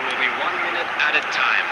will be 1 minute at a time.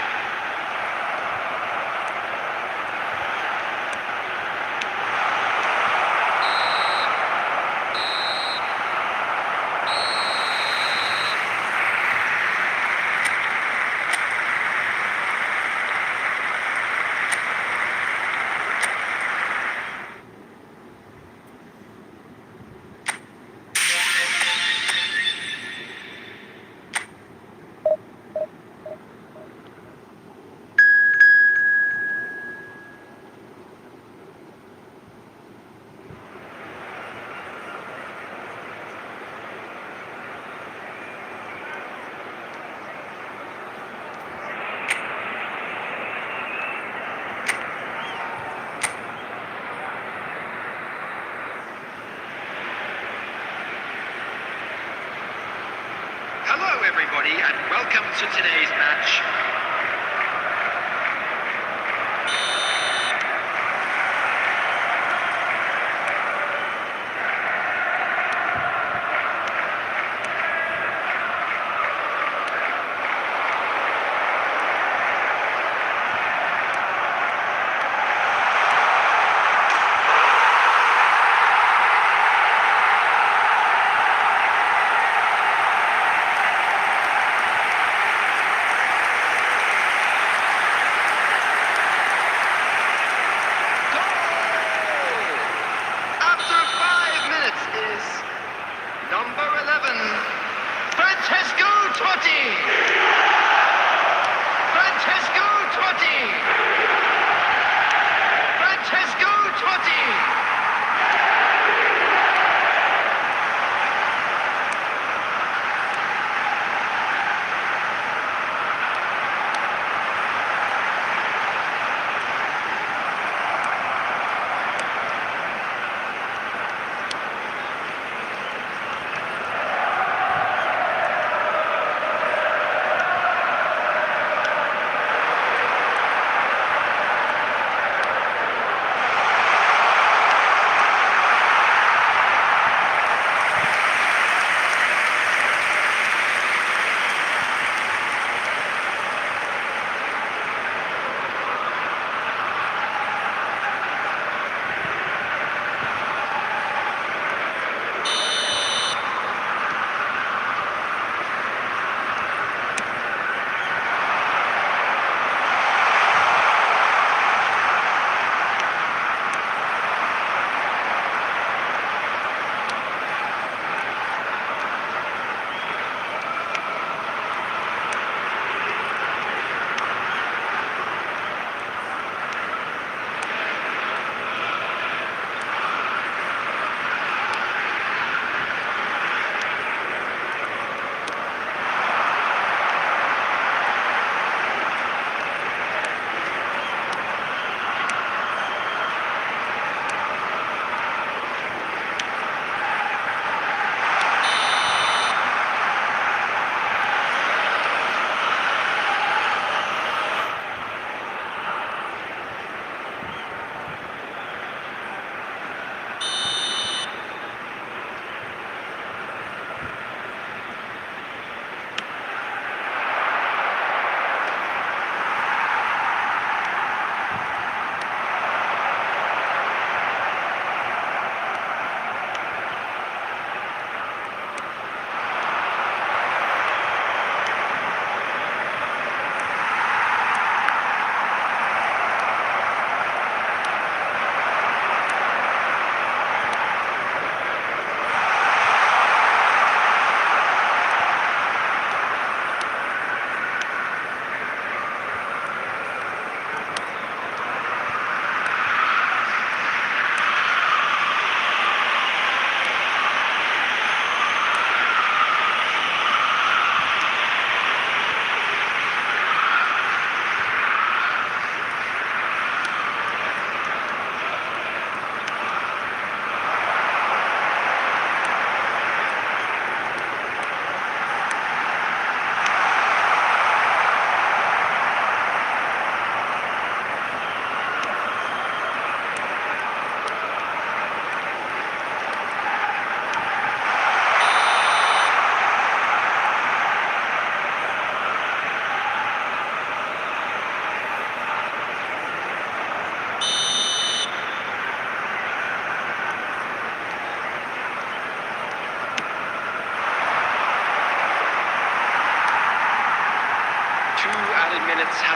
Hello everybody and welcome to today's match.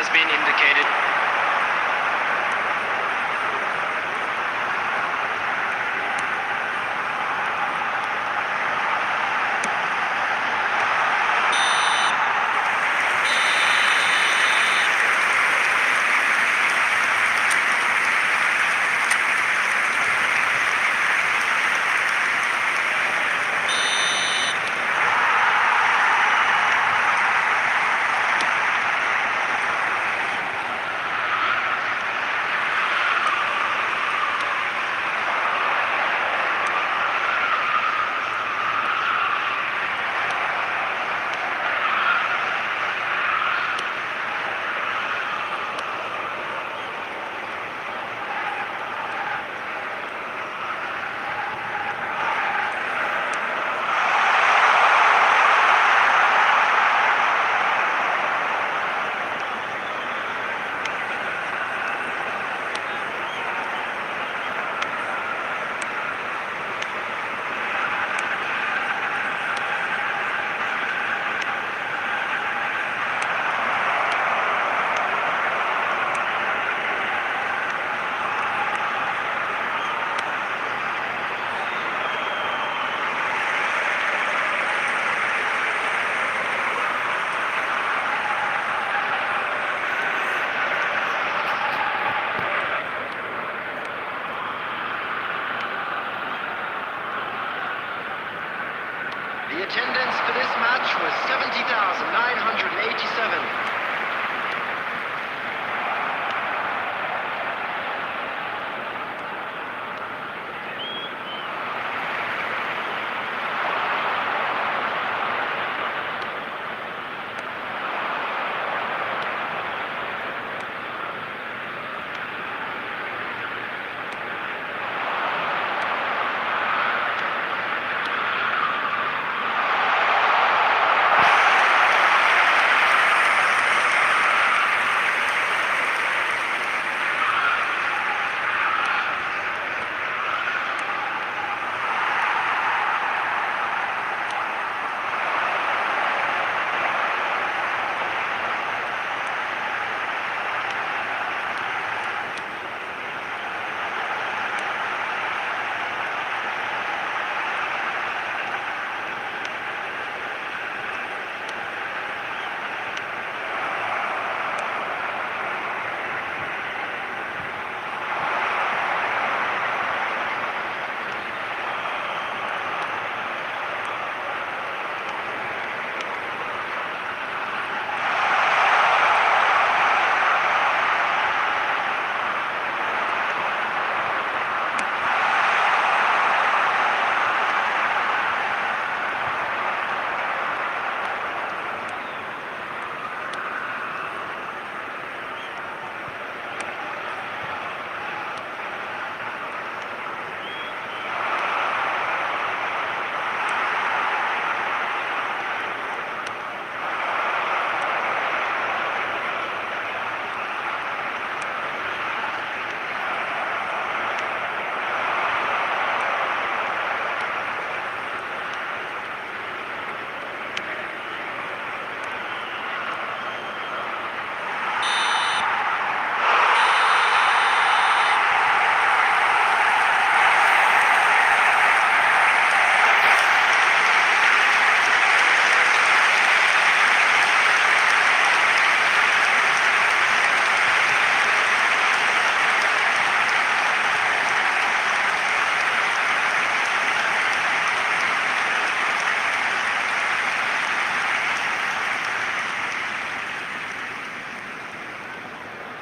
has been indicated. The attendance for this match was 70,987.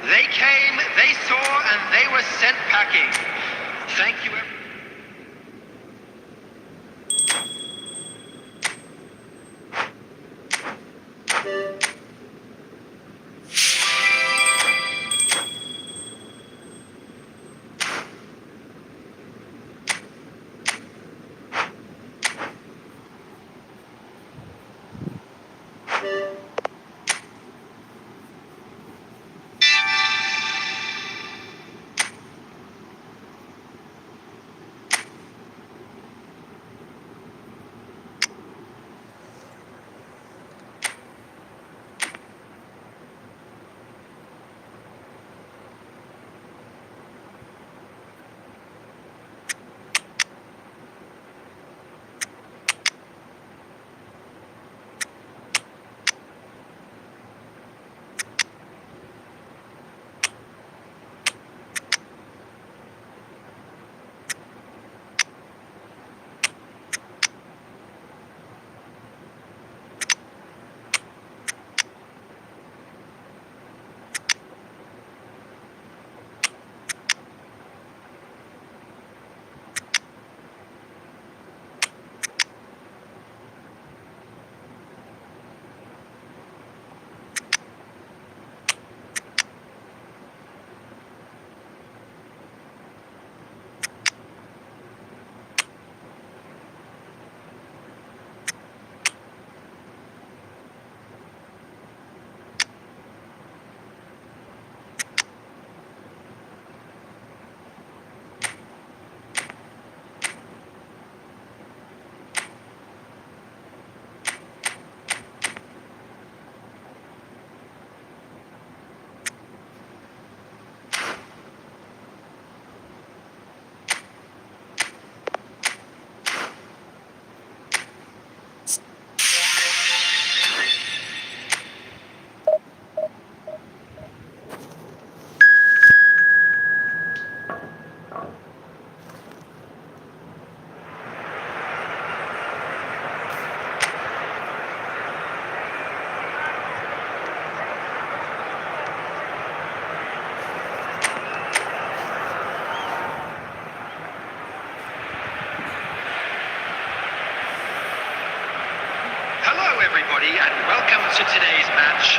They came, they saw, and they were sent packing. Thank you, everyone. everybody, and welcome to today's match.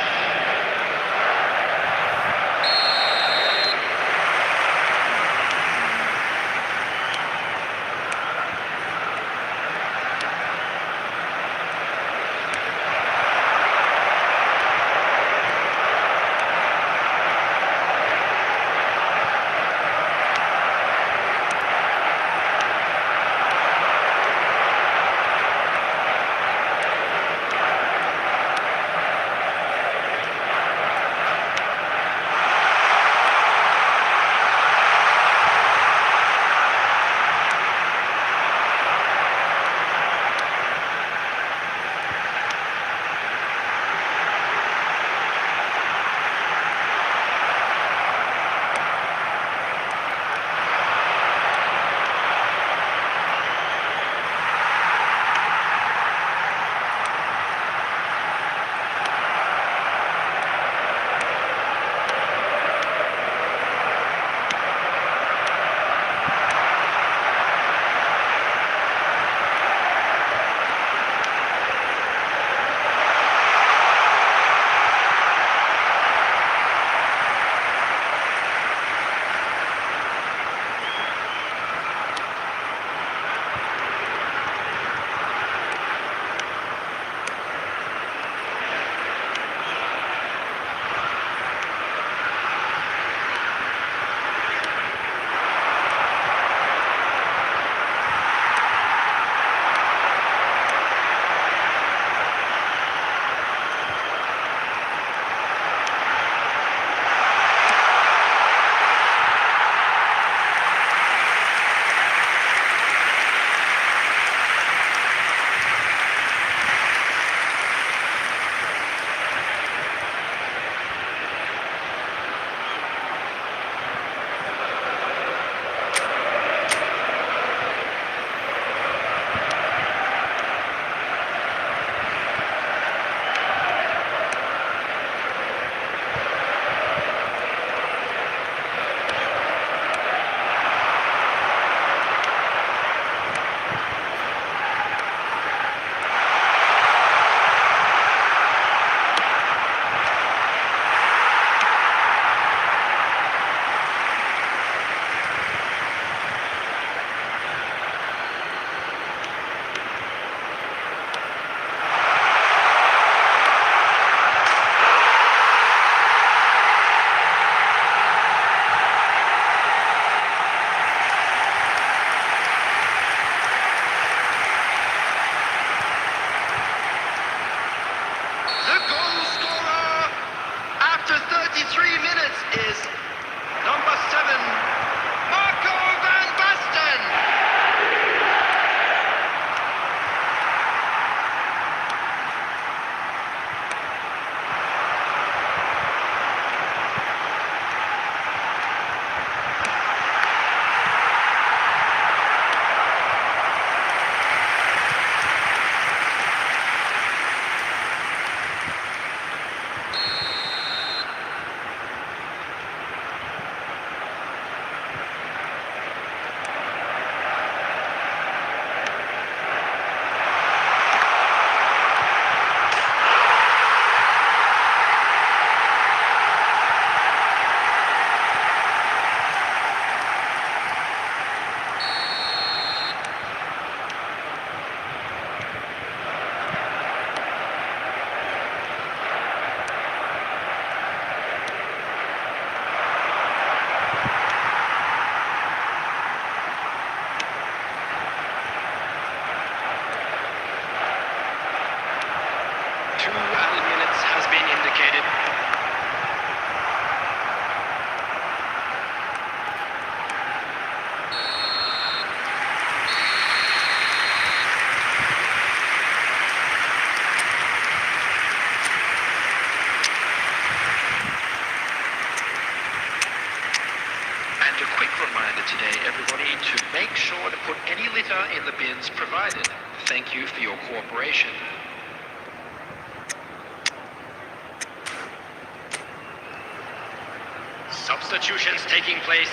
The goal scorer after 33 minutes is number 7, Marco van Basten. Today, everybody, to make sure to put any litter in the bins provided. Thank you for your cooperation. Substitutions taking place.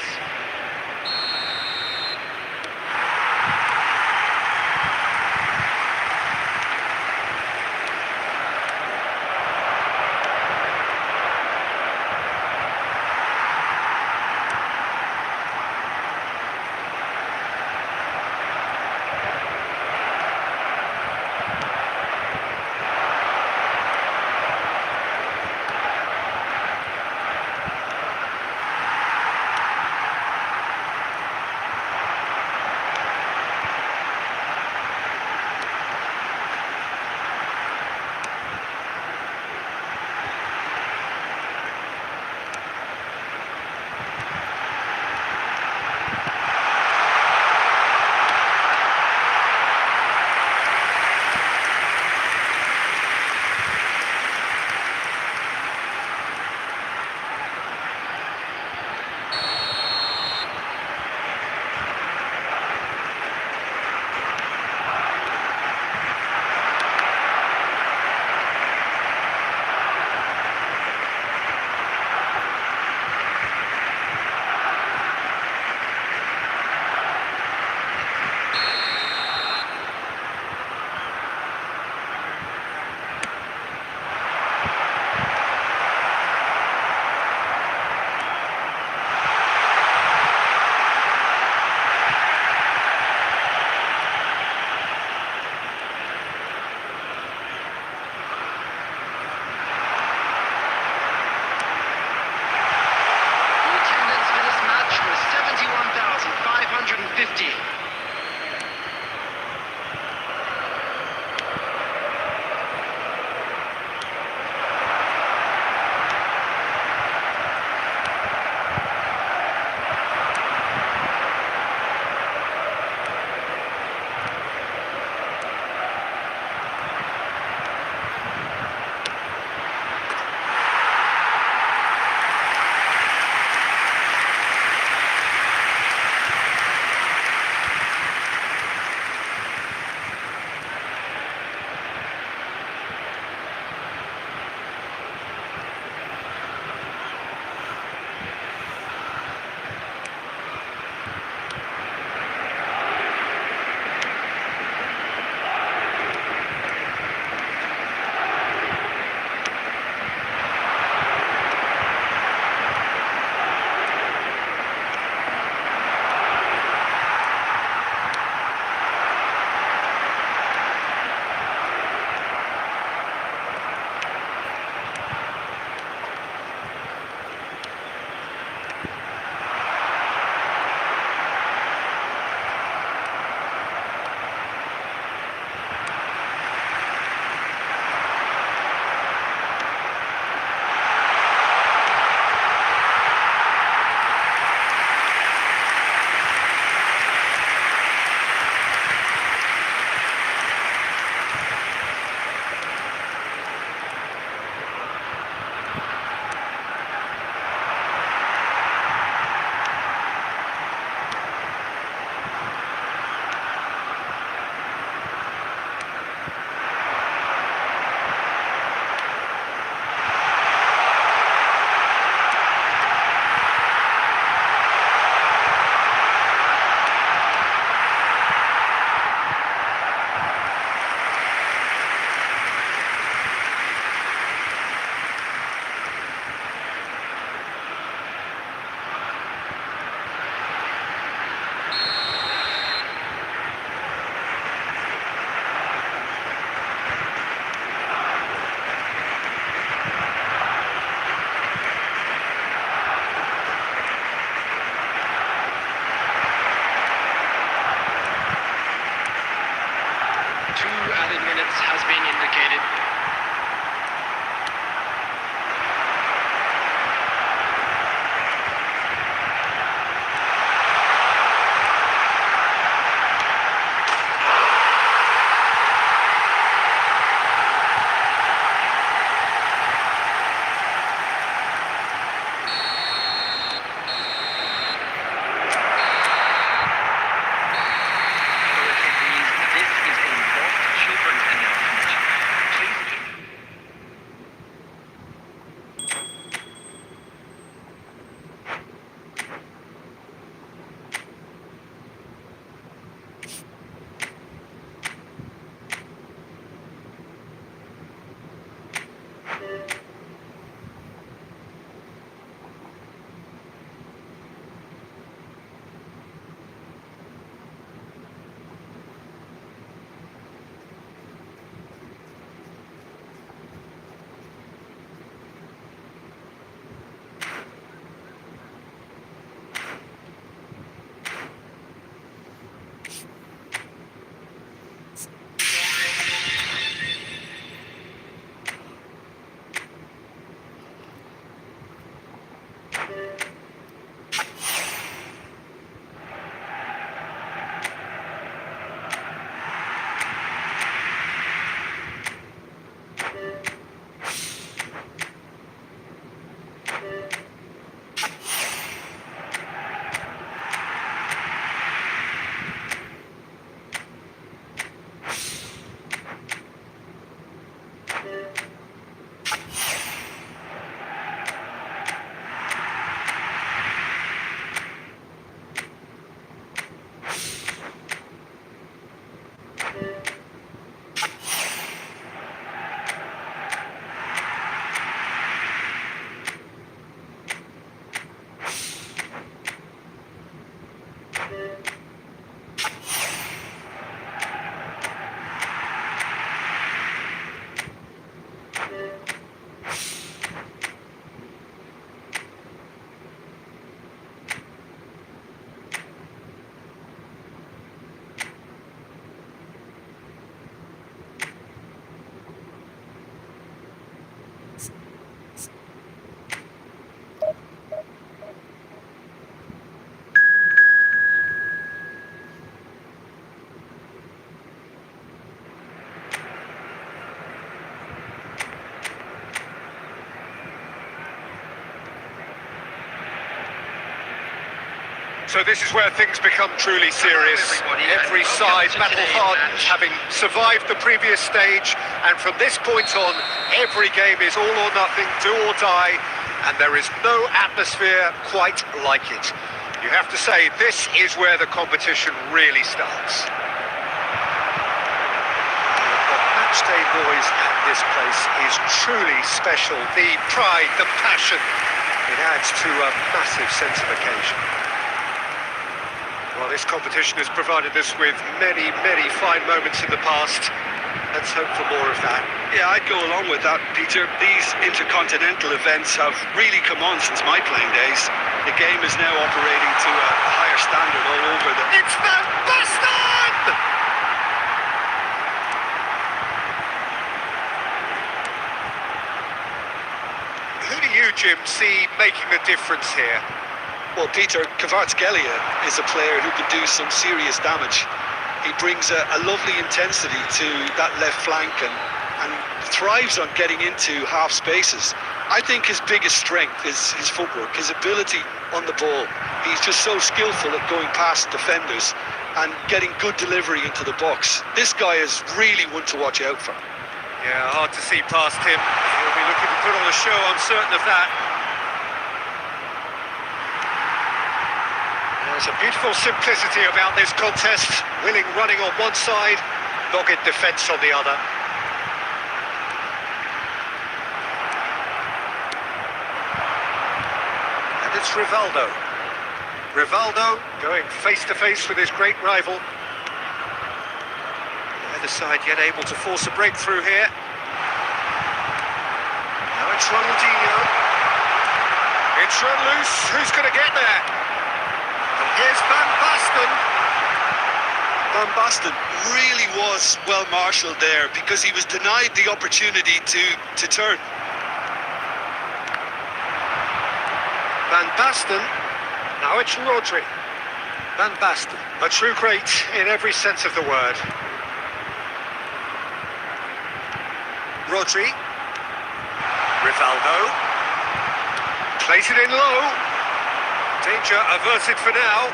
added minutes has been indicated. So this is where things become truly serious. Every side battle-hardened, having survived the previous stage, and from this point on, every game is all or nothing, do or die, and there is no atmosphere quite like it. You have to say, this is where the competition really starts. The matchday boys at this place is truly special. The pride, the passion, it adds to a massive sense of occasion. Well, this competition has provided us with many, many fine moments in the past. Let's hope for more of that. Yeah, I'd go along with that, Peter. These intercontinental events have really come on since my playing days. The game is now operating to a higher standard all over the... It's Van Basten! Who do you, Jim, see making the difference here? Well, Peter, Kvaratskhelia is a player who can do some serious damage. He brings a lovely intensity to that left flank and thrives on getting into half spaces. I think his biggest strength is his footwork, his ability on the ball. He's just so skillful at going past defenders and getting good delivery into the box. This guy is really one to watch out for. Yeah, hard to see past him. He'll be looking to put on a show, I'm certain of that. There's a beautiful simplicity about this contest. Willing running on one side, dogged defence on the other. And it's Rivaldo. Rivaldo going face-to-face with his great rival. Either side yet able to force a breakthrough here. Now it's Ronaldinho. It's run loose. Who's going to get there? And here's Van Basten. Van Basten really was well marshalled there because he was denied the opportunity to turn. Van Basten. Now it's Rodri. Van Basten. A true great in every sense of the word. Rodri. Rivaldo. Plays it in low. Danger averted for now.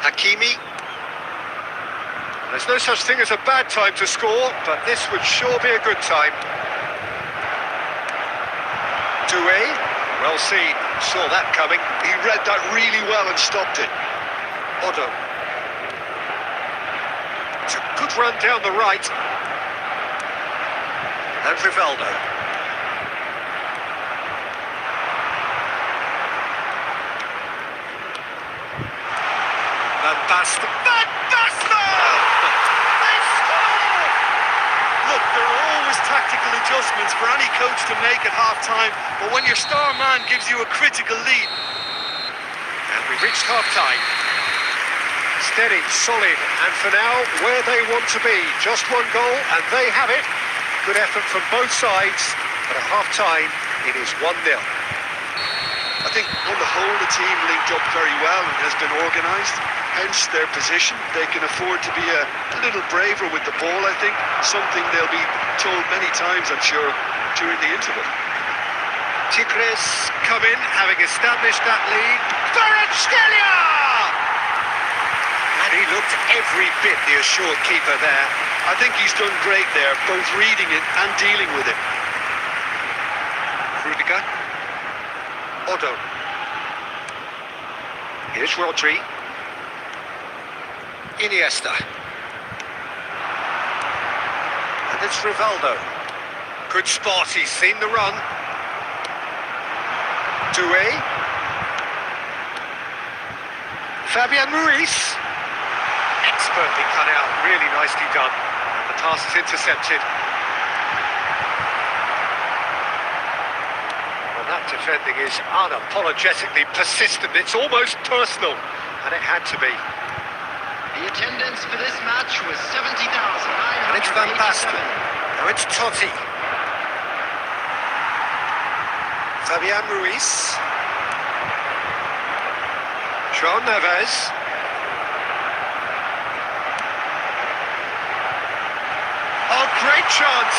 Hakimi. There's no such thing as a bad time to score, but this would sure be a good time. Doué, well seen, saw that coming. He read that really well and stopped it. Odo. It's a good run down the right. And Rivaldo. Van Basten. Van Basten! They score! Look, there are always tactical adjustments for any coach to make at half-time, but when your star man gives you a critical lead... And we've reached half-time. Steady, solid, and for now, where they want to be. Just one goal, and they have it. Good effort from both sides, but at half-time, it is 1-0. I think on the whole the team linked up very well and has been organised, hence their position. They can afford to be a little braver with the ball, I think, something they'll be told many times, I'm sure, during the interval. Tigres come in, having established that lead. Kvaratskhelia! And he looked every bit the assured keeper there. I think he's done great there, both reading it and dealing with it. Rudiger. Odo. Here's Rodri. Iniesta. And it's Rivaldo. Good spot, he's seen the run. Doué. Fabian Ruiz. Expertly cut out, really nicely done. And the pass is intercepted. That defending is unapologetically persistent. It's almost personal, and it had to be. The attendance for this match was 70,987. And it's Van Basten. Now it's Totti. Fabian Ruiz. João Neves. Oh, great chance.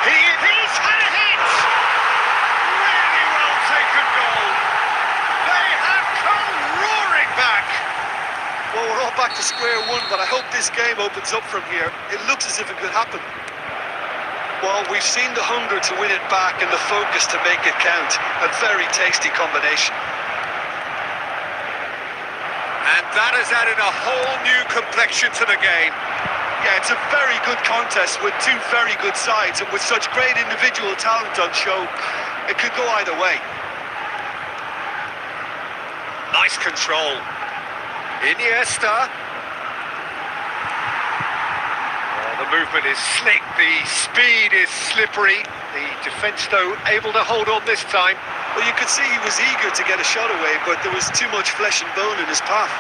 He's had a hit. Really well taken goal. They have come roaring back. Well, we're all back to square one, but I hope this game opens up from here. It looks as if it could happen. Well, we've seen the hunger to win it back and the focus to make it count. A very tasty combination. And that has added a whole new complexion to the game. Yeah, it's a very good contest with two very good sides, and with such great individual talent on show, it could go either way. Nice control. Iniesta. Oh, the movement is slick, the speed is slippery. The defence, though, able to hold on this time. Well, you could see he was eager to get a shot away, but there was too much flesh and bone in his path.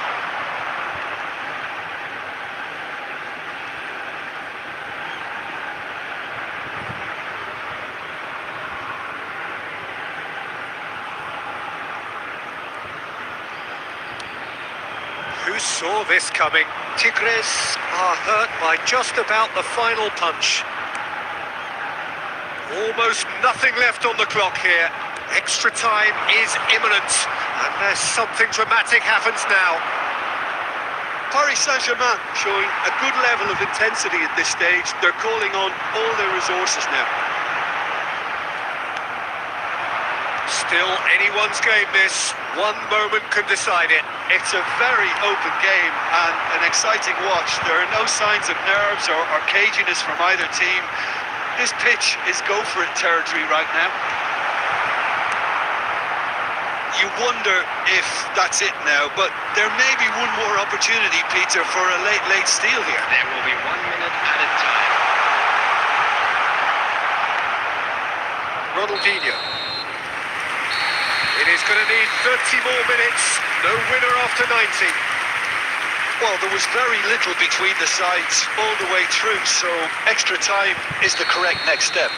Who saw this coming? Tigres are hurt by just about the final punch. Almost nothing left on the clock here. Extra time is imminent, unless something dramatic happens now. Paris Saint-Germain showing a good level of intensity at this stage. They're calling on all their resources now. Still anyone's game this. One moment can decide it. It's a very open game and an exciting watch. There are no signs of nerves or caginess from either team. This pitch is go-for-it territory right now. you wonder if that's it now, but there may be one more opportunity, Peter, for a late steal here. There will be 1 minute added time. Ronaldinho. It is going to need 30 more minutes. No winner after 90. Well, there was very little between the sides all the way through, so extra time is the correct next step.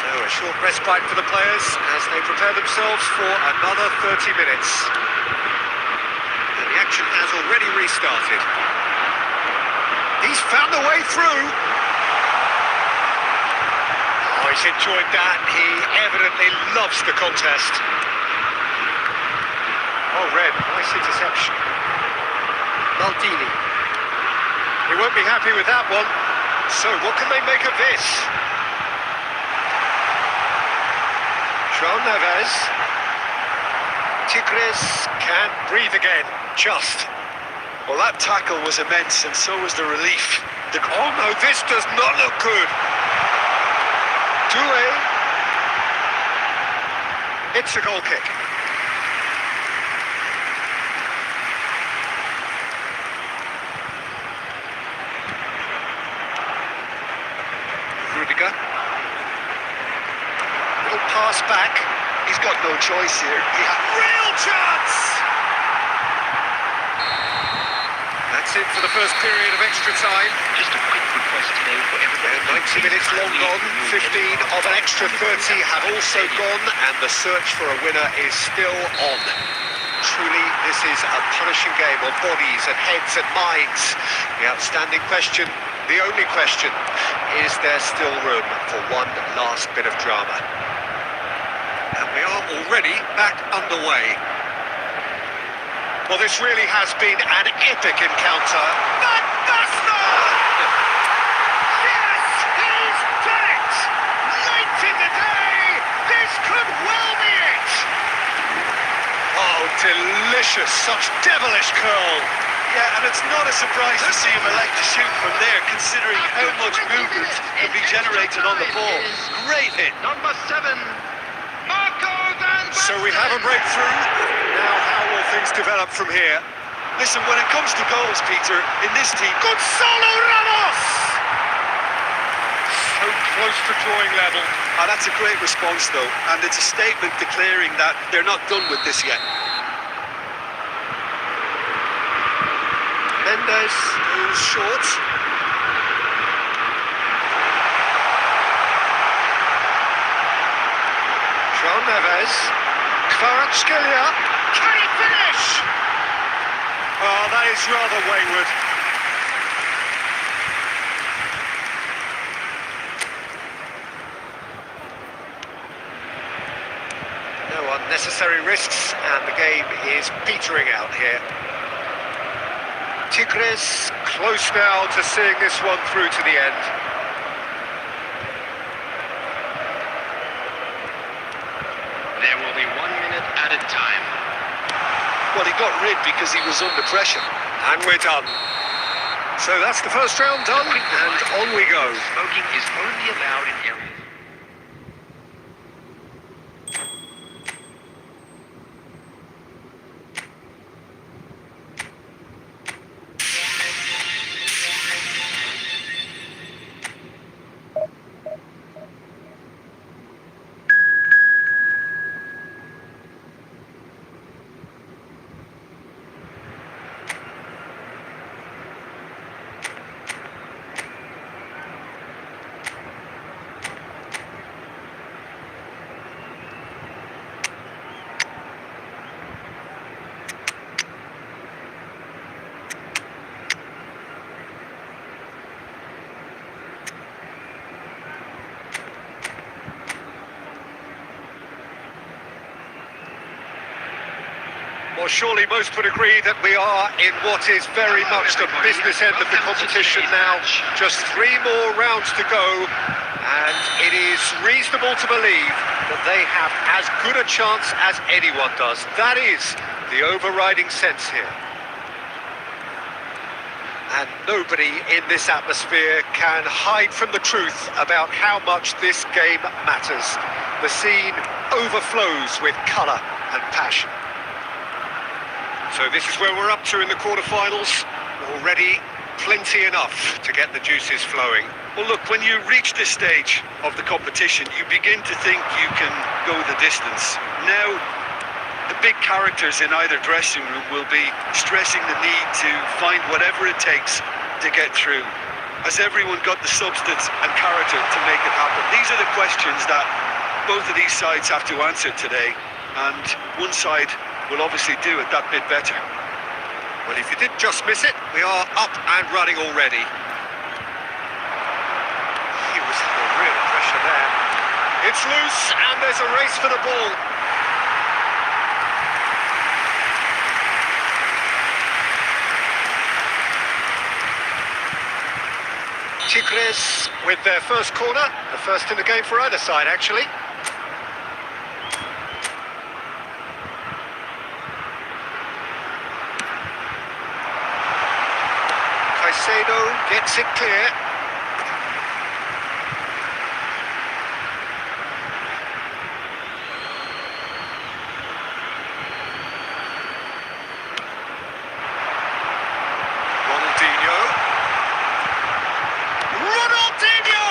So a short respite for the players as they prepare themselves for another 30 minutes. And the action has already restarted. He's found the way through. Oh, he's enjoyed that. He evidently loves the contest. Oh, Red, nice interception. Maldini. He won't be happy with that one. So what can they make of this? João Neves. Tigres can't breathe again, just. Well, that tackle was immense, and so was the relief. Oh no, this does not look good. Doué. It's a goal kick. Rudiger. Little pass back. He's got no choice here. Real chance! That's it for the first period of extra time. Just a quick request today for everybody. 90 minutes long gone, 15 of an extra 30 have also gone, and the search for a winner is still on. Truly, this is a punishing game of bodies and heads and minds. The outstanding question, the only question, is there still room for one last bit of drama? And we are already back underway. Well, this really has been an epic encounter. Van Basten! Yes, he's done it! Late in the day, this could well be it! Oh, delicious, such devilish curl. Yeah, and it's not a surprise to see him elect to shoot from there, considering how much movement can be generated on the ball. Great hit. Number 7, Marco Van Basten. So we have a breakthrough. Now, how will things develop from here? Listen, when it comes to goals, Peter, in this team... Gonzalo Ramos! So close to drawing level. That's a great response, though, and it's a statement declaring that they're not done with this yet. Mendes goes short. João Neves. Kvaratskhelia. Can he finish? Oh, that is rather wayward. No unnecessary risks, and the game is petering out here. Tigres close now to seeing this one through to the end. There will be 1 minute added time. Well, he got rid because he was under pressure. And we're done. So that's the first round done, and on we go. Smoking is only allowed in areas. Well, surely most would agree that we are in what is very much the business end of the competition now. Just 3 more rounds to go, and it is reasonable to believe that they have as good a chance as anyone does. That is the overriding sense here. And nobody in this atmosphere can hide from the truth about how much this game matters. The scene overflows with colour and passion. So this is where we're up to in the quarterfinals. Already plenty enough to get the juices flowing. Well, look, when you reach this stage of the competition, you begin to think you can go the distance. Now, the big characters in either dressing room will be stressing the need to find whatever it takes to get through. Has everyone got the substance and character to make it happen? These are the questions that both of these sides have to answer today, and one side will obviously do it that bit better. Well, if you did just miss it, we are up and running already. He was under real pressure there. It's loose, and there's a race for the ball. Tigres with their first corner, the first in the game for either side, actually. Caicedo gets it clear. Ronaldinho!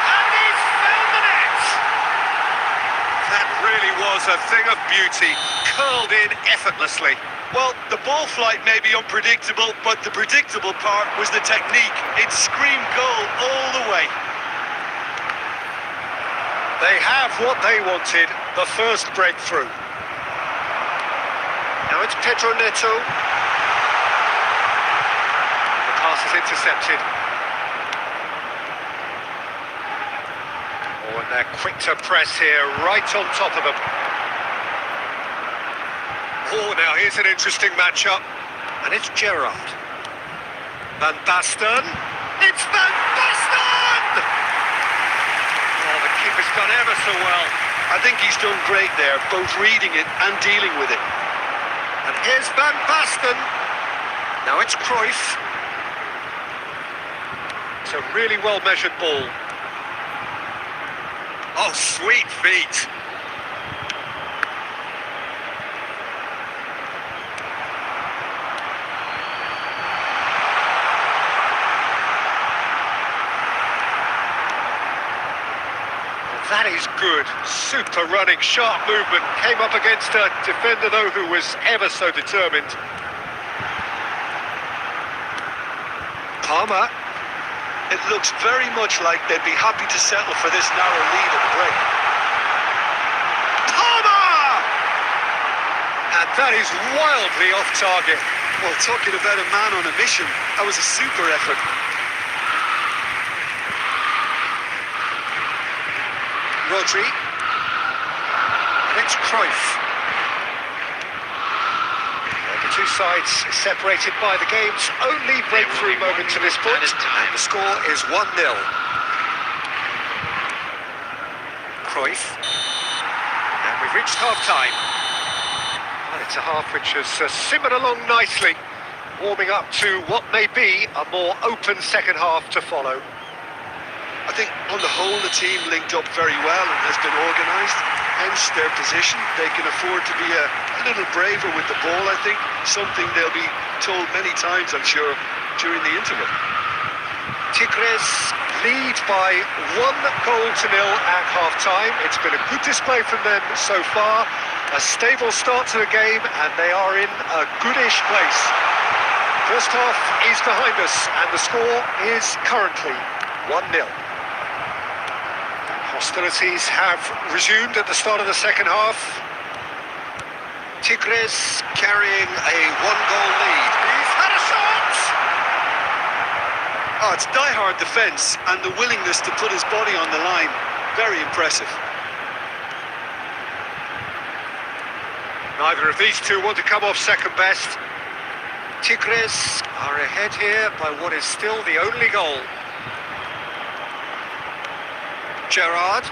And he's found the net! That really was a thing of beauty, curled in effortlessly. Well, the ball flight may be unpredictable, but the predictable part was the technique. It screamed goal all the way. They have what they wanted, the first breakthrough. Now it's Pedro Neto. The pass is intercepted. Oh, and they're quick to press here, right on top of them. Oh, now here's an interesting matchup. And it's Gerrard. Van Basten. It's Van Basten! Oh, the keeper's done ever so well. I think he's done great there, both reading it and dealing with it. And here's Van Basten. Now it's Cruyff. It's a really well-measured ball. Oh, sweet feet. That is good. Super running, sharp movement. Came up against a defender, though, who was ever so determined. Palmer. It looks very much like they'd be happy to settle for this narrow lead at the break. Palmer! And that is wildly off target. Well, talking about a man on a mission, that was a super effort. Rodri. And it's Cruyff. The two sides separated by the game's only breakthrough moment to this point, and the score is 1-0. Cruyff. And we've reached half-time. And it's a half which has simmered along nicely, warming up to what may be a more open second half to follow. I think on the whole the team linked up very well and has been organised, hence their position. They can afford to be a little braver with the ball, I think, something they'll be told many times, I'm sure, during the interval. Tigres lead by 1-0 at half-time. It's been a good display from them so far, a stable start to the game, and they are in a goodish place. First half is behind us, and the score is currently 1-0. Hostilities have resumed at the start of the second half. Tigres carrying a 1-goal lead. He's had a shot! Oh, it's die-hard defence and the willingness to put his body on the line. Very impressive. Neither of these two want to come off second best. Tigres are ahead here by what is still the only goal. Gerrard.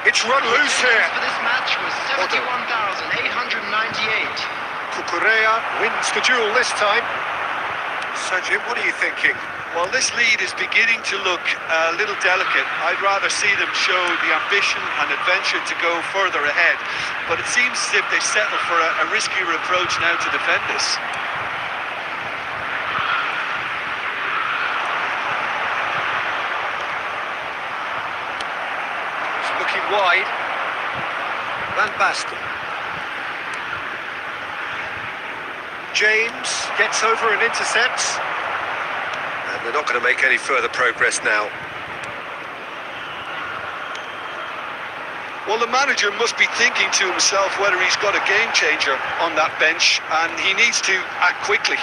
It's run loose here. For this match was 71,898. Cucurella wins the duel this time. So, Jim, what are you thinking? Well, this lead is beginning to look a little delicate. I'd rather see them show the ambition and adventure to go further ahead. But it seems as if they settle for a riskier approach now to defend this. It's looking wide. Van Basten. James gets over and intercepts. And they're not going to make any further progress now. Well, the manager must be thinking to himself whether he's got a game changer on that bench, and he needs to act quickly.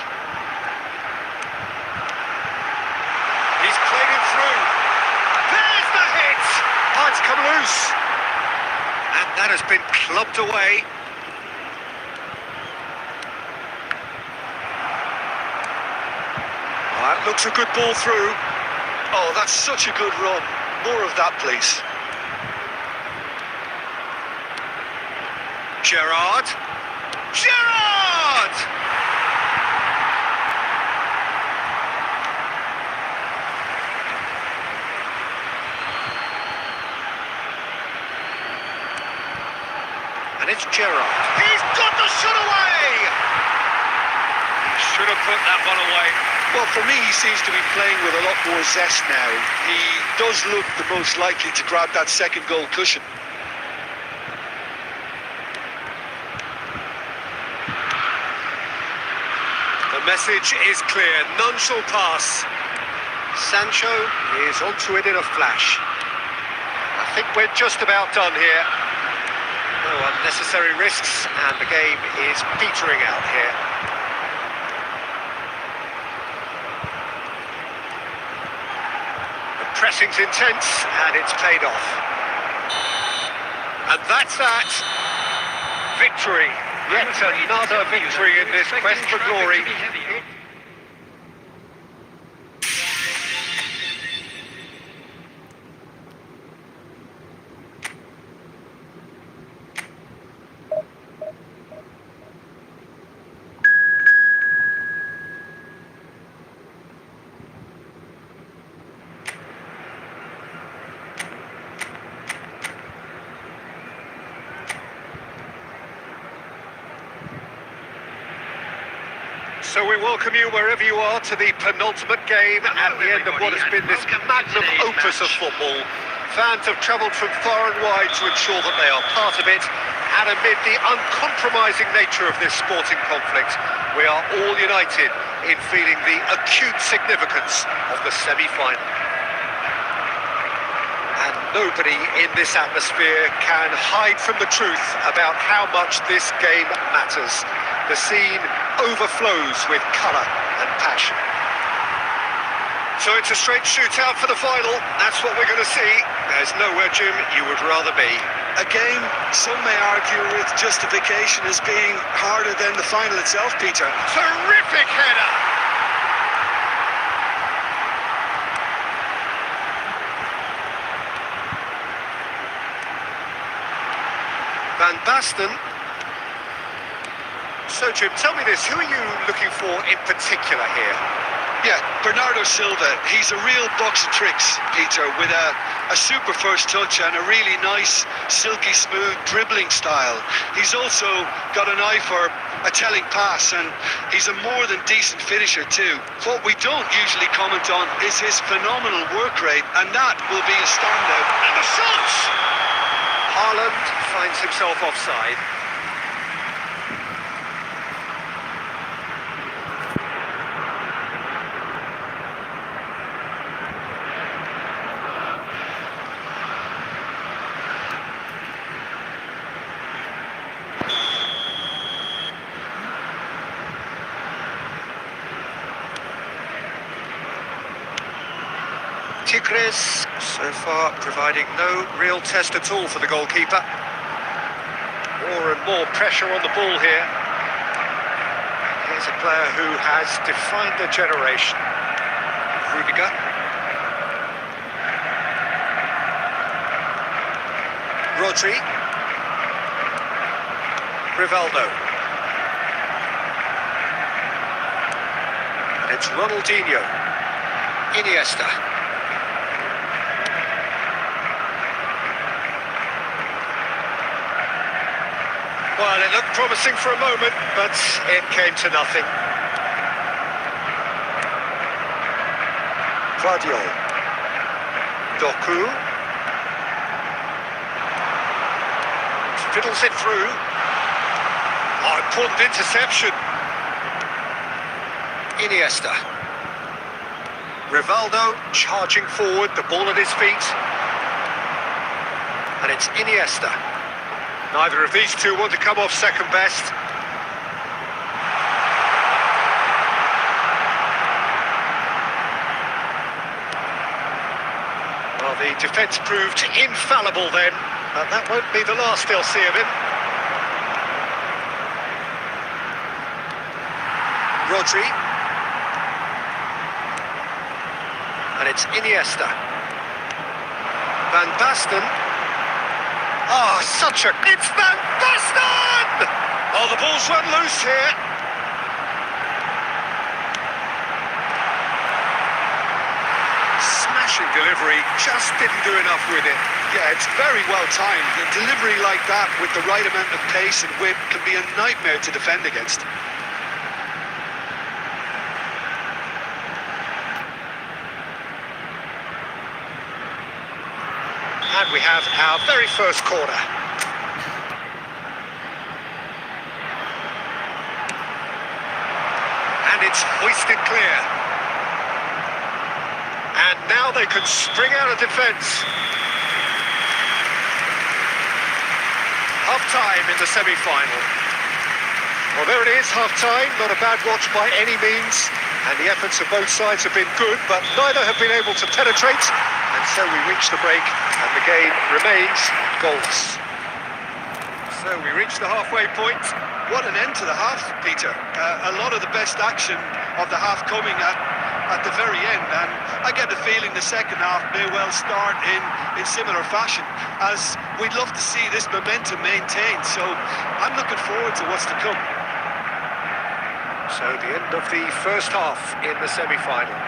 He's played him through. There's the hit! Oh, it's come loose. And that has been clubbed away. That looks a good ball through. Oh, that's such a good run. More of that, please. Gerrard. Gerrard! And it's Gerrard. He's got the shot away! He should have put that one away. Well, for me, he seems to be playing with a lot more zest now. He does look the most likely to grab that second goal cushion. The message is clear. None shall pass. Sancho is onto it in a flash. I think we're just about done here. No unnecessary risks, and the game is petering out here. Pressing's intense, and it's paid off. And that's that. Victory. Yet another victory in this quest for glory. So we welcome you wherever you are to the penultimate game at the end of what has been this magnum opus of football. Fans have travelled from far and wide to ensure that they are part of it, and amid the uncompromising nature of this sporting conflict, we are all united in feeling the acute significance of the semi-final. And nobody in this atmosphere can hide from the truth about how much this game matters. The scene overflows with colour and passion. So it's a straight shootout for the final. That's what we're going to see. There's nowhere, Jim, you would rather be. A game some may argue with justification as being harder than the final itself, Peter. Terrific header! Van Basten. So, Jim, tell me this, who are you looking for in particular here? Yeah, Bernardo Silva. He's a real box of tricks, Peter, with a super first touch and a really nice, silky smooth dribbling style. He's also got an eye for a telling pass, and he's a more than decent finisher too. What we don't usually comment on is his phenomenal work rate, and that will be a standout. And the shot! Haaland finds himself offside. Tigres, so far providing no real test at all for the goalkeeper. More and more pressure on the ball here. Here's a player who has defined a generation. Rudiger. Rodri. Rivaldo. And it's Ronaldinho. Iniesta. Well, it looked promising for a moment, but it came to nothing. Gvardiol. Doku. Fiddles it through. Oh, important interception. Iniesta. Rivaldo charging forward, the ball at his feet. And it's Iniesta. Neither of these two want to come off second best. Well, the defence proved infallible then, but that won't be the last they'll see of him. Rodri. And it's Iniesta. Van Basten. Oh, such a... It's Van Basten! Oh, the ball's run loose here. Smashing delivery, just didn't do enough with it. Yeah, it's very well timed. A delivery like that with the right amount of pace and whip can be a nightmare to defend against. And we have our very first corner. And it's hoisted clear. And now they can spring out of defence. Half-time in the semi-final. Well, there it is, half-time. Not a bad watch by any means. And the efforts of both sides have been good, but neither have been able to penetrate. And so we reach the break, and the game remains goalless. So we reach the halfway point. What an end to the half, Peter. A lot of the best action of the half coming at the very end, and I get the feeling the second half may well start in similar fashion, as we'd love to see this momentum maintained. So I'm looking forward to what's to come. So the end of the first half in the semi-final.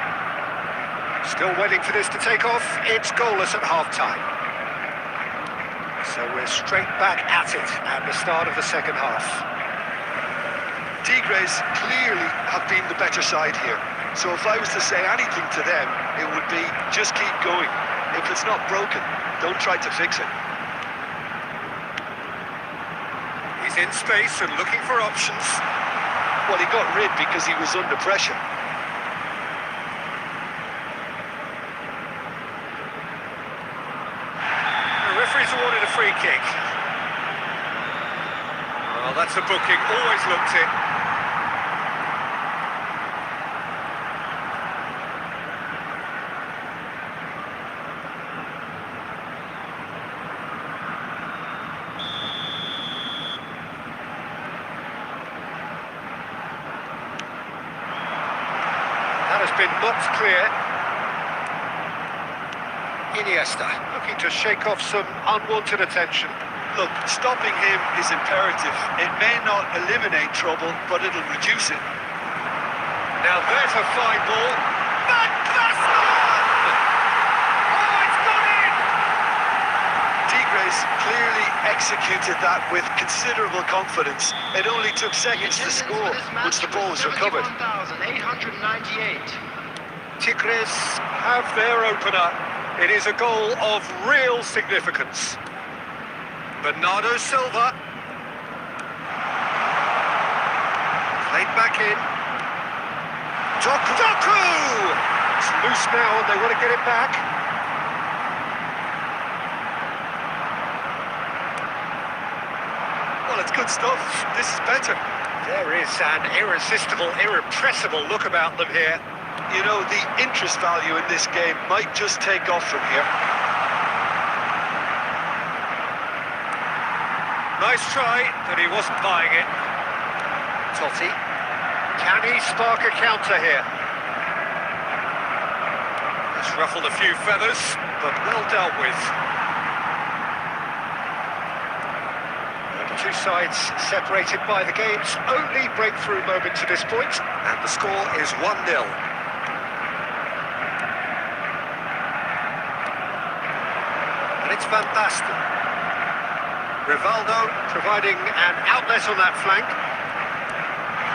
Still waiting for this to take off. It's goalless at half-time. So we're straight back at it at the start of the second half. Tigres clearly have been the better side here. So if I was to say anything to them, it would be just keep going. If it's not broken, don't try to fix it. He's in space and looking for options. Well, he got rid because he was under pressure. Referee's awarded a free kick. Well, that's a booking, always looked it. That has been knocked clear. Iniesta, looking to shake off some unwanted attention. Look, stopping him is imperative. It may not eliminate trouble, but it'll reduce it. Now there's a fine ball. Van Basten! Oh, it's gone in! Tigres clearly executed that with considerable confidence. It only took seconds to score once the ball was recovered. 71,898. Tigres have their opener. It is a goal of real significance. Bernardo Silva. Played back in. Doku! It's loose now and they want to get it back. Well, it's good stuff. This is better. There is an irresistible, irrepressible look about them here. You know, the interest value in this game might just take off from here. Nice try, but he wasn't buying it. Totti. Can he spark a counter here? It's ruffled a few feathers, but well dealt with. The two sides separated by the game's only breakthrough moment to this point, and the score is 1-0. It's Van Basten. Rivaldo providing an outlet on that flank.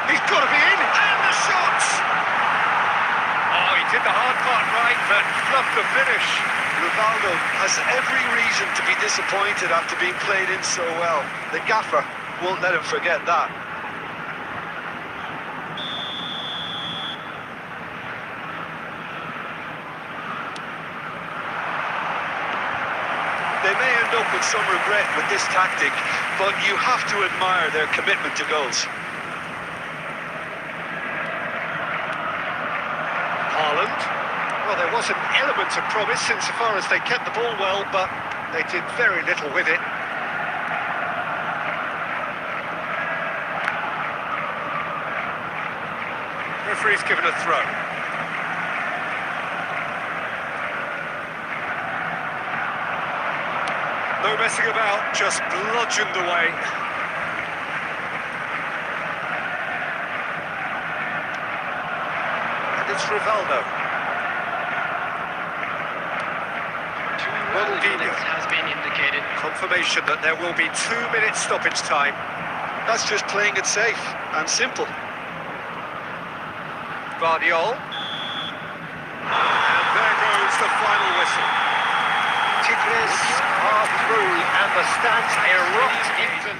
He's got to be in, and the shot! Oh, he did the hard part right, but fluffed the finish. Rivaldo has every reason to be disappointed after being played in so well. The gaffer won't let him forget that. They may end up with some regret with this tactic, but you have to admire their commitment to goals. Haaland. Well, there was an element of promise insofar as they kept the ball well, but they did very little with it. Referee's given a throw. No messing about, just bludgeoned away. And it's Rivaldo. Minutes has been indicated. Confirmation that there will be 2 minutes stoppage time. That's just playing it safe and simple. Guardiol. And there goes the final whistle. Tigres are through and the stands erupt into...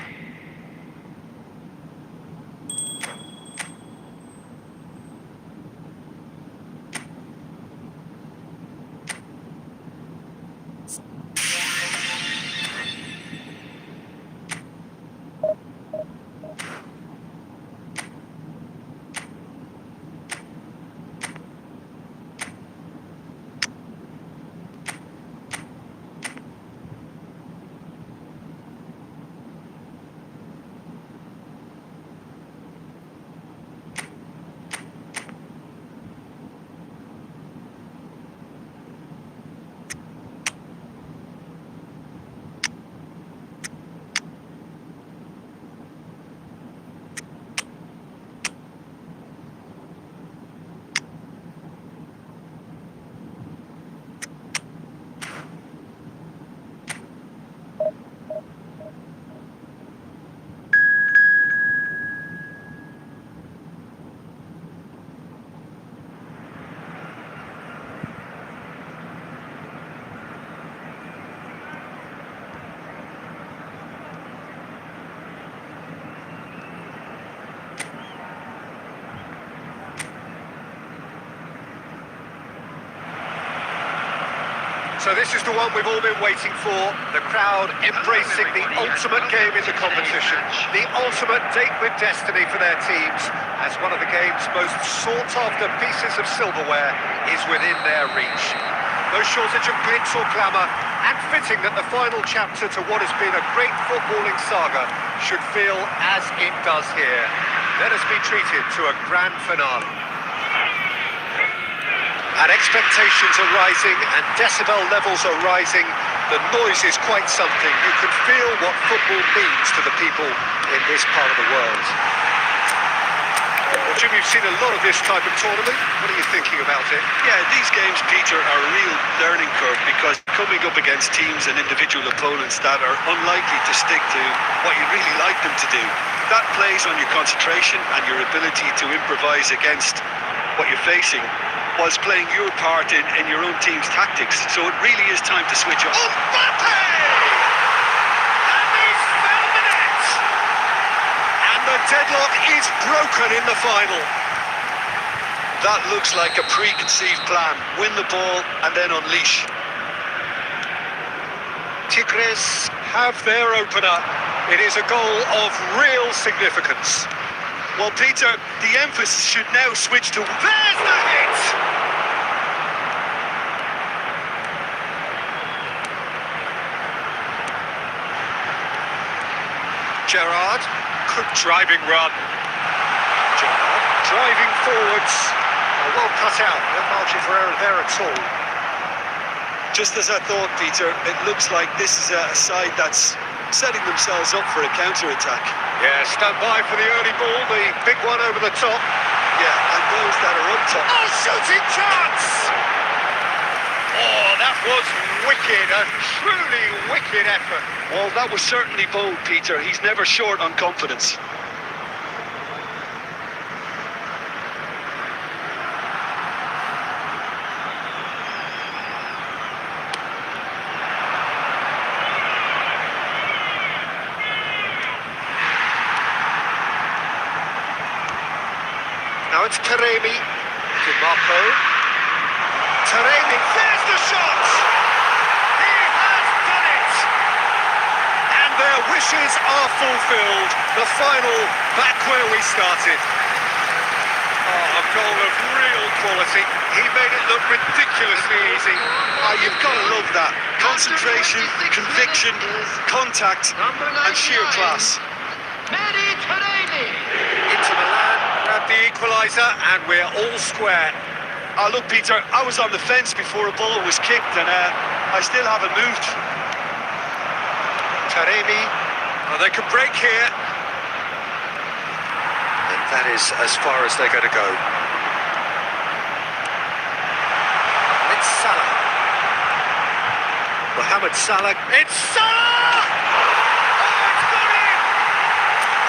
So this is the one we've all been waiting for. The crowd embracing the ultimate game in the competition. The ultimate date with destiny for their teams, as one of the game's most sought-after pieces of silverware is within their reach. No shortage of glitz or glamour, and fitting that the final chapter to what has been a great footballing saga should feel as it does here. Let us be treated to a grand finale. And expectations are rising and decibel levels are rising. The noise is quite something. You can feel what football means to the people in this part of the world. Well, Jim, you've seen a lot of this type of tournament. What are you thinking about it? Yeah, these games, Peter, are a real learning curve because coming up against teams and individual opponents that are unlikely to stick to what you really like them to do. That plays on your concentration and your ability to improvise against what you're facing, whilst playing your part in your own team's tactics. So it really is time to switch off. Mbappe! And he's found the net! And the deadlock is broken in the final. That looks like a preconceived plan. Win the ball and then unleash. Tigres have their opener. It is a goal of real significance. Well, Peter, the emphasis should now switch to... There's the hit! Gerrard, good driving run. Gerrard driving forwards. Well cut out, no margin for error there at all. Just as I thought, Peter, it looks like this is a side that's setting themselves up for a counter-attack. Yeah, stand by for the early ball, the big one over the top. Yeah, and those that are up top. Oh, shooting chance! Oh, that was wicked, a truly wicked effort. Well, that was certainly bold, Peter. He's never short on confidence. Now it's Taremi. Di Marco. Taremi, there's the shot! He has done it! And their wishes are fulfilled. The final back where we started. Oh, a goal of real quality. He made it look ridiculously easy. Ah, you've got to love that. Concentration, conviction, contact, and sheer class. Mehdi Taremi. Into Milan, grabbed the equaliser, and we're all square. Look, Peter, I was on the fence before a ball was kicked, and I still haven't moved. Taremi, oh, they can break here. And that is as far as they're going to go. It's Salah. Mohamed Salah. It's Salah! Oh, it's got in!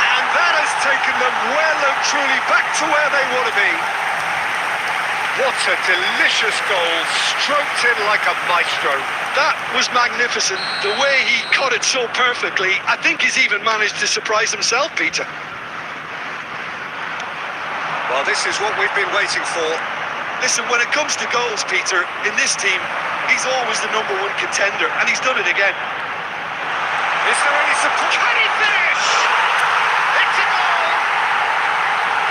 And that has taken them well and truly back to where they want to be. What a delicious goal, stroked in like a maestro. That was magnificent. The way he caught it so perfectly, I think he's even managed to surprise himself, Peter. Well, this is what we've been waiting for. Listen, when it comes to goals, Peter, in this team, he's always the #1 contender, and he's done it again. Is there any support? Can he finish? It's a goal!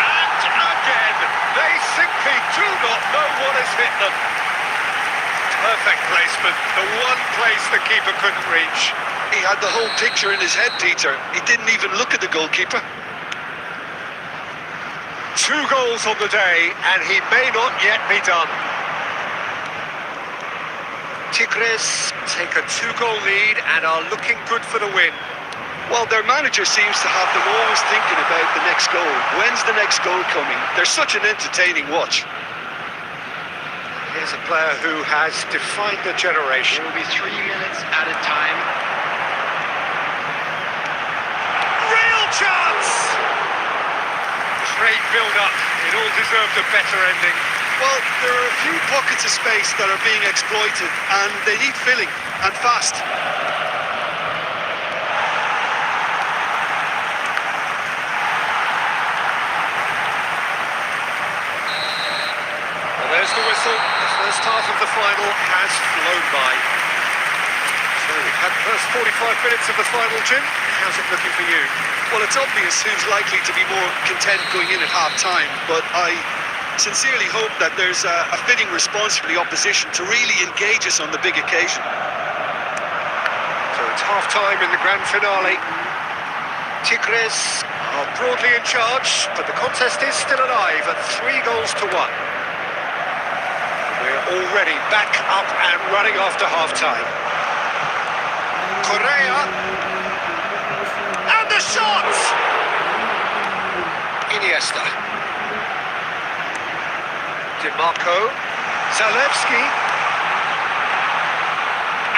And again, they simply do not know what has hit them. Perfect placement, the one place the keeper couldn't reach. He had the whole picture in his head, Peter. He didn't even look at the goalkeeper. 2 goals on the day, and he may not yet be done. Tigres take a 2-goal lead and are looking good for the win. Well, their manager seems to have them always thinking about the next goal. When's the next goal coming? They're such an entertaining watch. Here's a player who has defined a generation. It will be 3 minutes at a time. Real chance! Great build-up. It all deserved a better ending. Well, there are a few pockets of space that are being exploited, and they need filling, and fast. Well, there's the whistle. The first half of the final has flown by. So we've had the first 45 minutes of the final, Jim. How's it looking for you? Well, it's obvious who's likely to be more content going in at half-time, but I sincerely hope that there's a fitting response from the opposition to really engage us on the big occasion. So it's half-time in the grand finale. Tigres are broadly in charge, but the contest is still alive at 3-1. We're already back up and running after half-time. Correa. And the shot! Iniesta. Di Marco. Zalewski.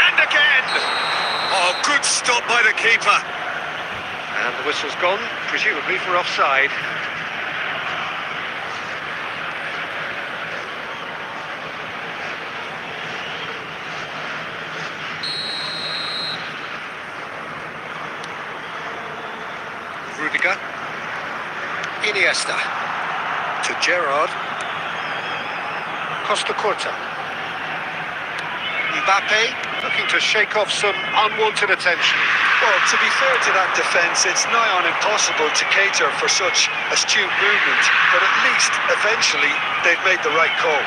And again! Oh, good stop by the keeper. And the whistle's gone, presumably for offside. Rudiger. Iniesta. To Gerrard. Costa Curta. Mbappe looking to shake off some unwanted attention. Well, to be fair to that defence, it's nigh on impossible to cater for such astute movement, but at least, eventually, they've made the right call.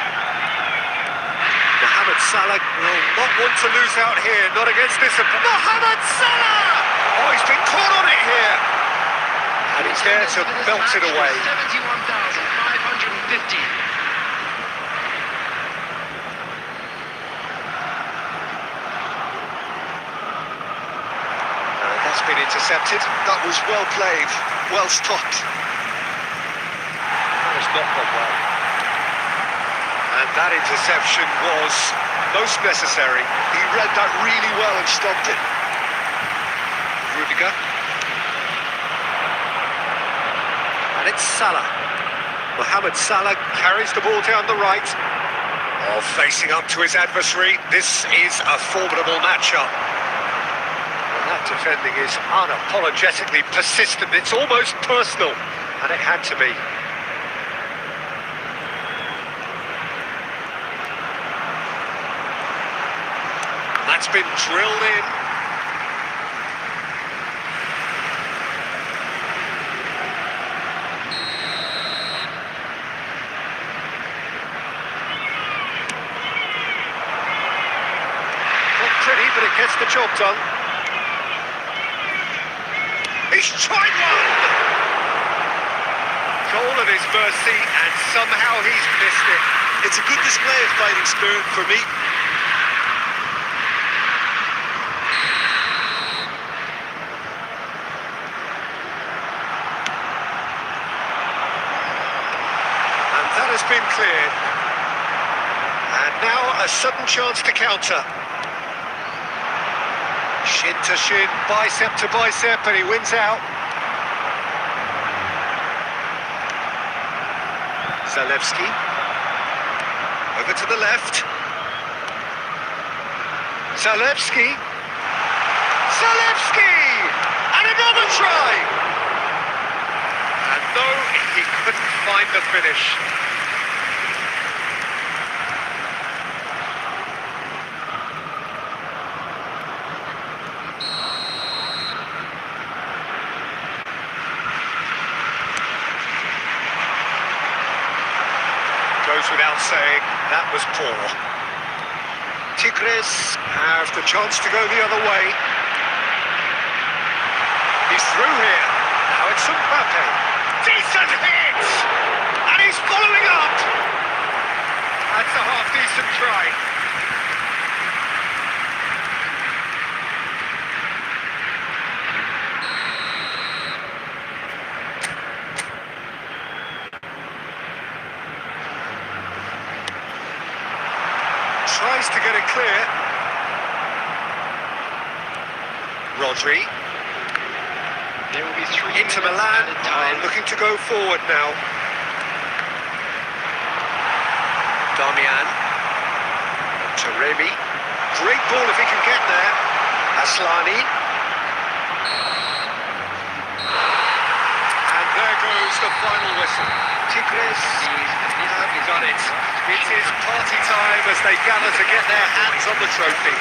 Mohamed Salah will not want to lose out here, not against this. Mohamed Salah! Oh, he's been caught on it here. And he's there to belt it away. 71,550. That's been intercepted. That was well played, well stopped. That has not gone well. And that interception was Most necessary. He read that really well and stopped it. Rudiger. And it's Salah. Mohamed Salah carries the ball down the right. Oh, facing up to his adversary. This is a formidable matchup. Well, that defending is unapologetically persistent. It's almost personal. And it had to be. That's been drilled in. Not pretty, but it gets the job done. He's tried one! Goal at his mercy, and somehow he's missed it. It's a good display of fighting spirit for me. That has been cleared. And now a sudden chance to counter. Shin to shin, bicep to bicep, and he wins out. Zalewski. Over to the left. Zalewski. Zalewski! And another try! And no, he couldn't find the finish. Goes without saying, that was poor. Tigres have the chance to go the other way. He's through here. Now it's Mbappe. Decent hit! And he's following up! That's a half-decent try. Tries to get it clear. Rodri. There will be 3 Inter minutes Milan added are time. looking to go forward now. Darmian. Taremi. Great ball if he can get there. Aslani. And there goes the final whistle. Tigres have done it. It is party time as they gather to get their hands on the trophy.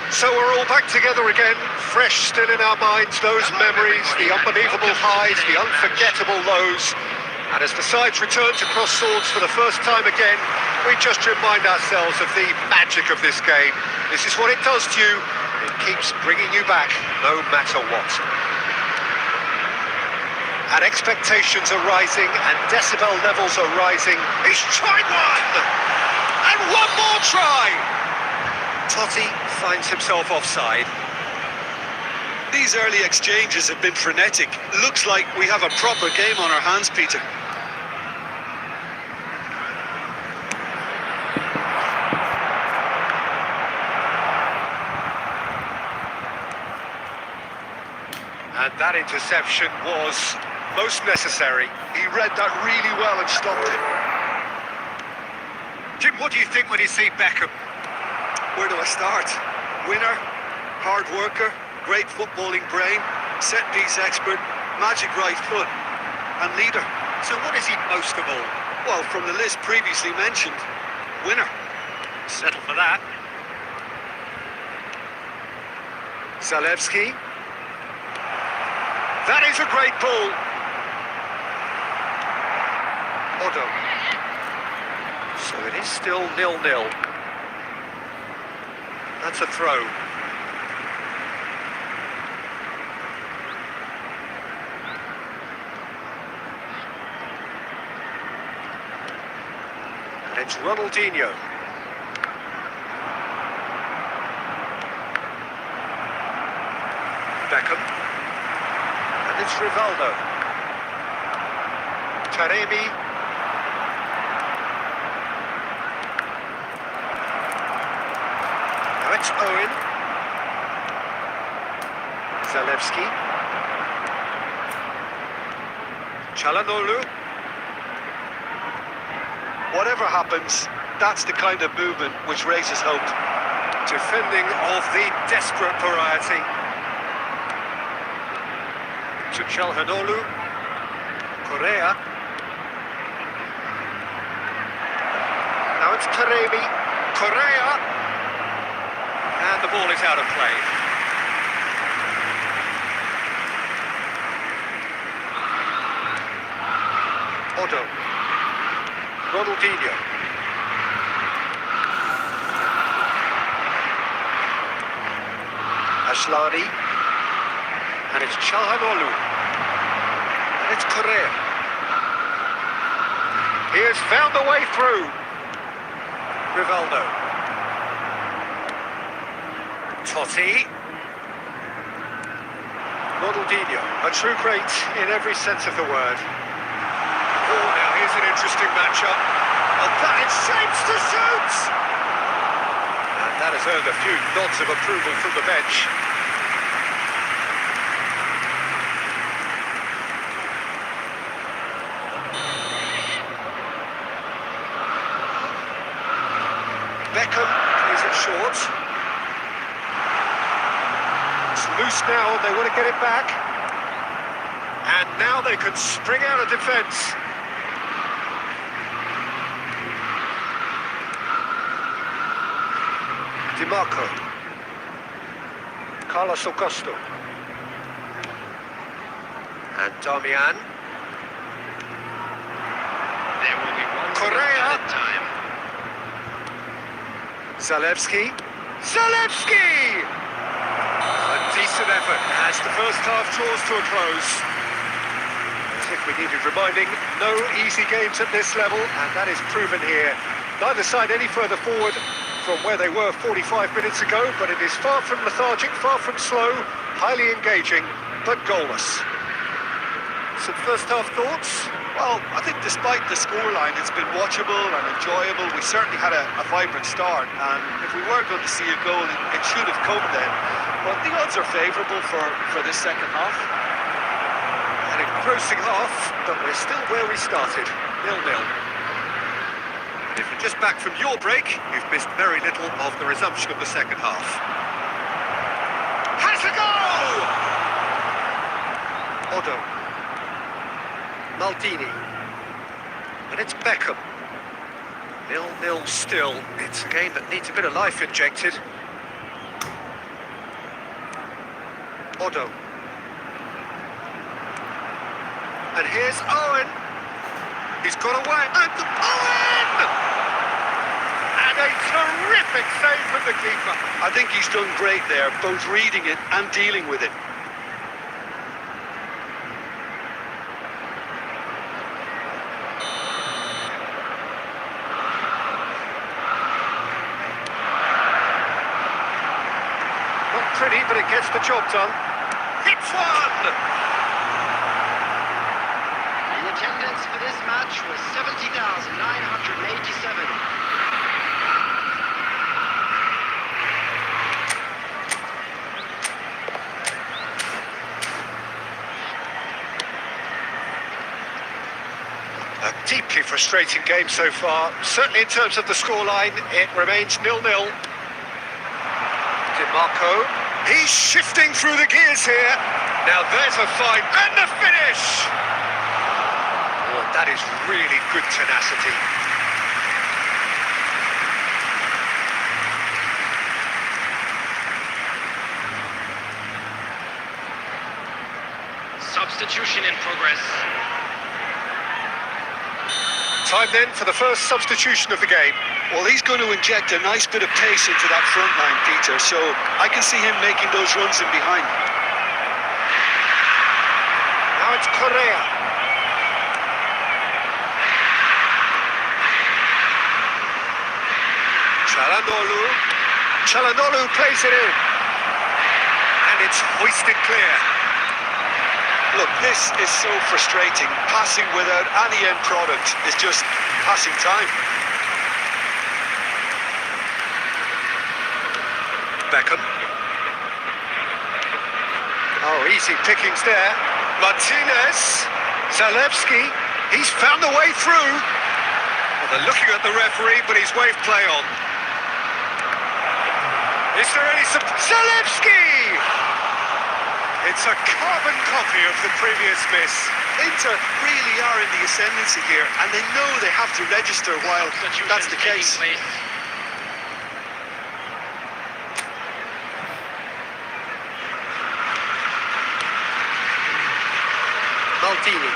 So we're all back together again, fresh still in our minds, those memories, the unbelievable highs, the unforgettable lows. And as the sides return to cross swords for the first time again, we just remind ourselves of the magic of this game. This is what it does to you. It keeps bringing you back, no matter what. And expectations are rising, and decibel levels are rising. He's tried one! And one more try! Totti finds himself offside. These early exchanges have been frenetic. Looks like we have a proper game on our hands, Peter. And that interception was most necessary. He read that really well and stopped it. Jim, what do you think when you see Beckham? Where do I start? Winner, hard worker, great footballing brain, set-piece expert, magic right foot, and leader. So what is he most of all? Well, from the list previously mentioned, winner. Settle for that. Zalewski. That is a great ball. Odo. So it is still 0-0. That's a throw. And it's Ronaldinho. Beckham. And it's Rivaldo. Taremi. Now it's Owen. Zalewski. Çalhanoğlu. Whatever happens, that's the kind of movement which raises hope. Defending of the desperate variety. To Çalhanoğlu. Correa. Now it's Taremi. Correa. And the ball is out of play. Odo. Ronaldinho. Asllani. And it's Çalhanoğlu. And it's Correa. He has found the way through. Rivaldo. Totti. Ronaldinho. A true great in every sense of the word. Oh, now here's an interesting matchup. And that is shapes to shoot! And that has earned a few nods of approval from the bench. Beckham plays it short. It's loose now, they want to get it back. And now they can spring out of defence. Di Marco. Carlos Augusto. And Darmian. There will be one Correa. at a time. Zalewski. Zalewski! A decent effort as the first half draws to a close. As if we needed reminding, no easy games at this level, and that is proven here. Neither side any further forward from where they were 45 minutes ago, but it is far from lethargic, far from slow, highly engaging, but goalless. Some first half thoughts? Well, I think despite the scoreline, it's been watchable and enjoyable. We certainly had a vibrant start, and if we were going to see a goal, it should have come then. But the odds are favourable for this second half. An engrossing half, but we're still where we started, 0-0. If you're just back from your break, you've missed very little of the resumption of the second half. Has a goal! Odo. Maldini. And it's Beckham. 0-0 still. It's a game that needs a bit of life injected. Odo. And here's Owen. He's got away. And Owen! And a terrific save from the keeper. I think he's done great there, both reading it and dealing with it. Not pretty, but it gets the job done. Hits one! The attendance for this match was 70,987. A deeply frustrating game so far. Certainly in terms of the scoreline, it remains 0-0. DiMarco, he's shifting through the gears here. Now there's a fight, and the finish! Oh, that is really good tenacity. Substitution in progress. Time then for the first substitution of the game. Well, he's going to inject a nice bit of pace into that front line, Peter, so I can see him making those runs in behind. Now it's Correa. Çalhanoğlu plays it in. And it's hoisted clear. Look, this is so frustrating. Passing without any end product is just passing time. Beckham. Oh, easy pickings there. Martinez. Zalewski. He's found the way through. Well, they're looking at the referee, but he's waved play on. Is there any... Zalewski! It's a carbon copy of the previous miss. Inter really are in the ascendancy here, and they know they have to register while that's the case. Maldini.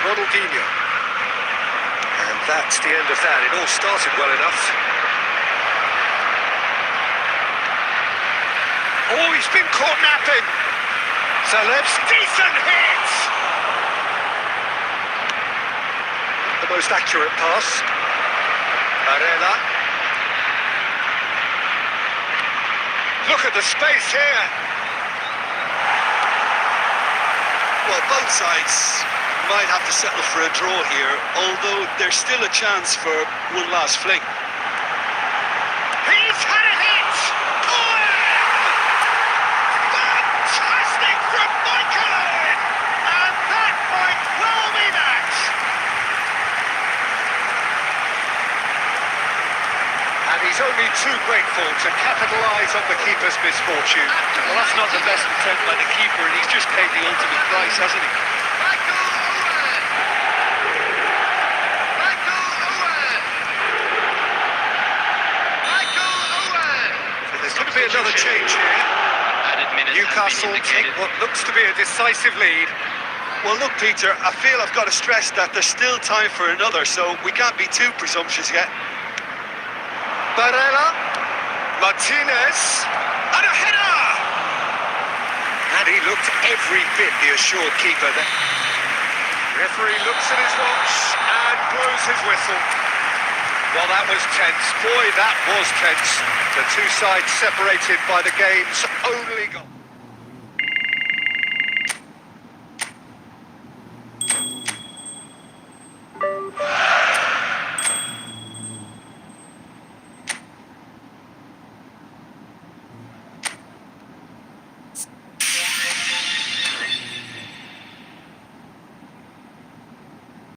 Ronaldinho. And that's the end of that. It all started well enough. Oh, he's been caught napping. Zalewski, decent hit! The most accurate pass. Barella. Look at the space here. Well, both sides might have to settle for a draw here, although there's still a chance for one last fling. He's had a hit! Fantastic from Michael Owen! And that might well be that! And he's only too grateful to capitalise on the keeper's misfortune. Well, that's not the best attempt by the keeper, and he's just paid the ultimate price, hasn't he? Michael Owen! Michael Owen! Michael Owen! So there's going to be another change here. Added minutes Newcastle has been take indicated. what looks to be a decisive lead. Well, look, Peter, I feel I've got to stress that there's still time for another, so we can't be too presumptuous yet. Barella, Martinez, and a header! And he looked every bit the assured keeper there. Referee looks at his watch and blows his whistle. Well, that was tense. Boy, that was tense. The two sides separated by the game's only goal.